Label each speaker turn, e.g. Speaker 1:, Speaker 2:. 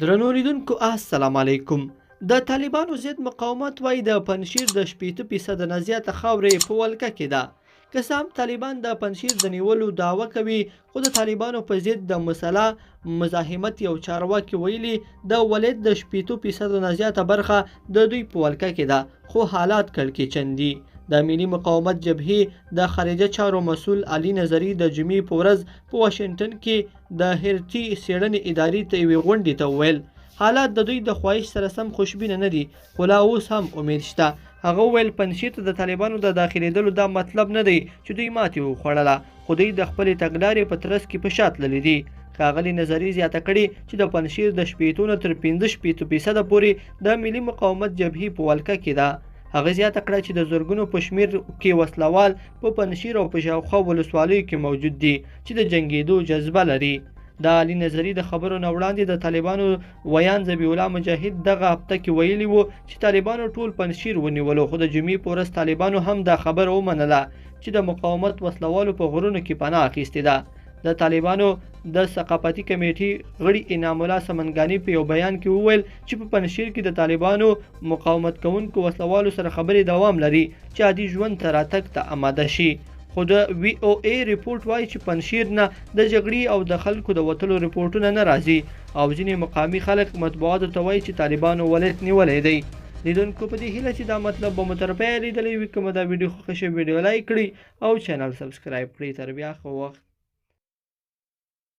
Speaker 1: درنو لیدونکو السلام علیکم. د طالبانو ضد مقاومت وایي د پنجشیر د 80% نه زیاته خاورې په ولکه کې ده. که څه هم طالبان د پنجشیر د نیولو دعوه کوي، خو د طالبانو په ضد د مسلح مزاحمت یو چارواکي ویلي د ولایت د 80% نه زیاته برخه د دوی په ولکه کې ده، خو حالات کړکېچن دي. د ملي مقاومت جبهې د خارجه چارو مسؤل علي نظري د جمعې په ورځ په واشنګټن کې د هرتي څېړنې ادارې ته یوې غونډې ته وویل حالات د دوی د خواهش سره سم خوشبینه نه دي، خو لا اوس هم امید شته. هغه وویل پنجشیر ته د طالبانو د داخلېدلو دا مطلب نه دی چې دوی ماتې وخوړله، خو دوی د خپلې تګلارې په ترڅ کې په شا تللي دي. ښاغلي نظري زیاته کړې چې د پنجشیر د 80 نه تر 85% پورې د ملي مقاومت جبهې په ولکه کې ده. هغه زیاته کړه چې د زرګونو په شمېر کې وسلوال په پنجشیر او په شاوخوا ولسوالیو کې موجود دي چې د جنګېدو جذبه لري. د علي نظري د خبرو نه وړاندې د طالبانو ویان ذبیح الله مجاهد دغه هفته کې ویلي وو چې طالبانو ټول پنجشیر ونیولو، خو د جمعې په ورځ طالبانو هم دا خبره ومنله چې د مقاومت وسلوالو په غرونو کې پناه اخیستې ده. د طالبانو د ثقافتي کمیټې غړي انعام الله سمنګاني په یو بیان کې وویل چې په پنجشیر کې د طالبانو مقاومت کوونکو وسلوالو سره خبرې دوام لري چې عادي ژوند ته راتګ ته آماده شي. خو د وی او ای ریپورت وایي چې پنجشیر نه د جګړې او د خلکو د وتلو ریپورټونه نه راځي، او ځینې مقامي خلک مطبوعاتو ته وایي چې طالبانو ولایت نیولی دی. لیدونکو په دې هیله چې دا مطلب به مو تر پایه لیدلی وي. که مو دا ویډیو خوښه شوې ویډیو لایک کړئ او چینل سبسکرایب کړئ. تر بیا ښه وخت.